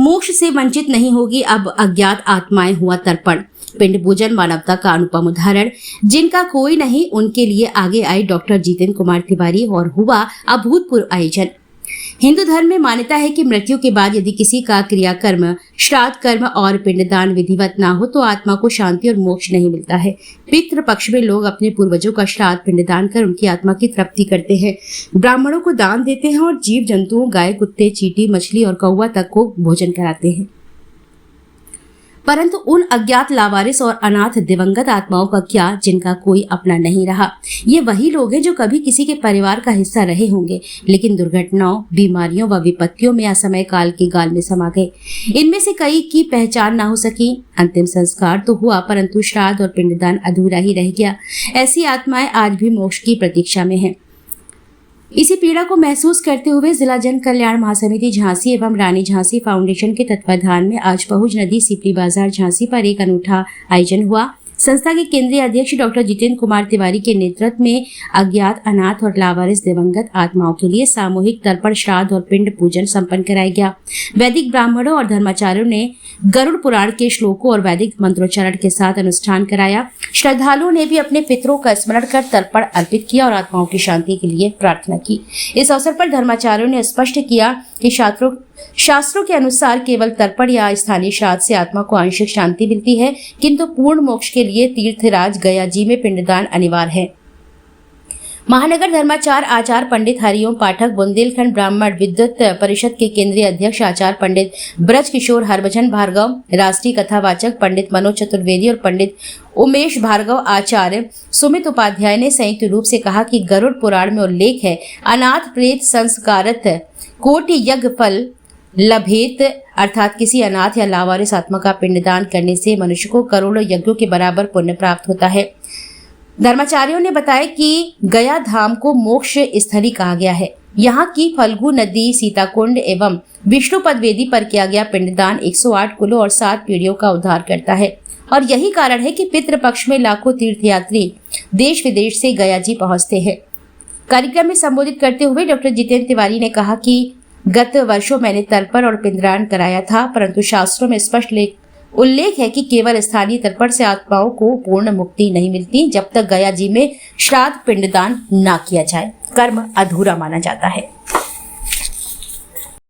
मोक्ष से वंचित नहीं होगी अब अज्ञात आत्माएं, हुआ तर्पण। पिंड पूजन मानवता का अनुपम उदाहरण। जिनका कोई नहीं उनके लिए आगे आए डॉक्टर जितेंद्र कुमार तिवारी और हुआ अभूतपूर्व आयोजन। हिंदू धर्म में मान्यता है कि मृत्यु के बाद यदि किसी का क्रियाकर्म, श्राद्ध कर्म और पिंडदान विधिवत ना हो तो आत्मा को शांति और मोक्ष नहीं मिलता है। पितृ पक्ष में लोग अपने पूर्वजों का श्राद्ध पिंडदान कर उनकी आत्मा की तृप्ति करते हैं, ब्राह्मणों को दान देते हैं और जीव जंतुओं, गाय, कुत्ते, चींटी, मछली और कौवा तक को भोजन कराते हैं। परंतु उन अज्ञात, लावारिस और अनाथ दिवंगत आत्माओं का क्या, जिनका कोई अपना नहीं रहा? ये वही लोग हैं जो कभी किसी के परिवार का हिस्सा रहे होंगे, लेकिन दुर्घटनाओं, बीमारियों व विपत्तियों में असमय काल के गाल में समा गए। इनमें से कई की पहचान ना हो सकी। अंतिम संस्कार तो हुआ परंतु श्राद्ध और पिंडदान अधूरा ही रह गया। ऐसी आत्माएं आज भी मोक्ष की प्रतीक्षा में हैं। इसी पीड़ा को महसूस करते हुए जिला जन कल्याण महासमिति झांसी एवं रानी झांसी फाउंडेशन के तत्वाधान में आज पहुज नदी, सिपली बाजार, झांसी पर एक अनूठा आयोजन हुआ। संस्था के केंद्रीय अध्यक्ष डॉक्टर जितेंद्र कुमार तिवारी के नेतृत्व में अज्ञात, अनाथ और लावारिस दिवंगत आत्माओं के लिए सामूहिक तर्पण, श्राद्ध और पिंड पूजन संपन्न कराया गया। वैदिक ब्राह्मणों और धर्माचार्यों ने गरुड़ पुराण के श्लोकों और वैदिक मंत्रोच्चारण के साथ अनुष्ठान कराया। श्रद्धालुओं ने भी अपने पितरों का स्मरण कर तर्पण अर्पित किया और आत्माओं की शांति के लिए प्रार्थना की। इस अवसर पर धर्माचार्यों ने स्पष्ट किया कि शास्त्रों के अनुसार केवल तर्पण या स्थानीय श्राद्ध से आत्मा को आंशिक शांति मिलती है, किंतु पूर्ण मोक्ष के लिए तीर्थराज गया जी में पिंडदान अनिवार्य है। महानगर धर्माचार्य आचार्य पंडित हरिओम पाठक, बुंदेलखंड ब्राह्मण विद्युत परिषद के केंद्रीय अध्यक्ष आचार्य पंडित ब्रज किशोर हरभजन भार्गव, राष्ट्रीय कथावाचक पंडित मनोज चतुर्वेदी और पंडित उमेश भार्गव, आचार्य सुमित उपाध्याय ने संयुक्त रूप से कहा कि गरुड़ पुराण में उल्लेख है, अनाथ प्रेत संस्कारत कोटि यज्ञ फल लभेत, अर्थात किसी अनाथ या लावारिस आत्मा का पिंडदान करने से मनुष्य को करोड़ों यज्ञों के बराबर पुण्य प्राप्त होता है। धर्माचार्यों ने बताया कि गया धाम को मोक्ष स्थली कहा गया है। यहाँ की फल्गु नदी, सीताकुंड एवं विष्णुपद वेदी पर किया गया पिंडदान 108 कुलों और 7 पीढ़ियों का उद्धार करता है और यही कारण है कि पितृपक्ष में लाखों तीर्थयात्री देश विदेश से गया जी पहुंचते हैं। कार्यक्रम में संबोधित करते हुए डॉक्टर जितेंद्र तिवारी ने कहा कि गत वर्षों मैंने तर्पण और पिंडदान कराया था, परंतु शास्त्रों में स्पष्ट उल्लेख है कि केवल स्थानीय तर्पण से आत्माओं को पूर्ण मुक्ति नहीं मिलती। जब तक गया जी में श्राद्ध पिंडदान ना किया जाए, कर्म अधूरा माना जाता है।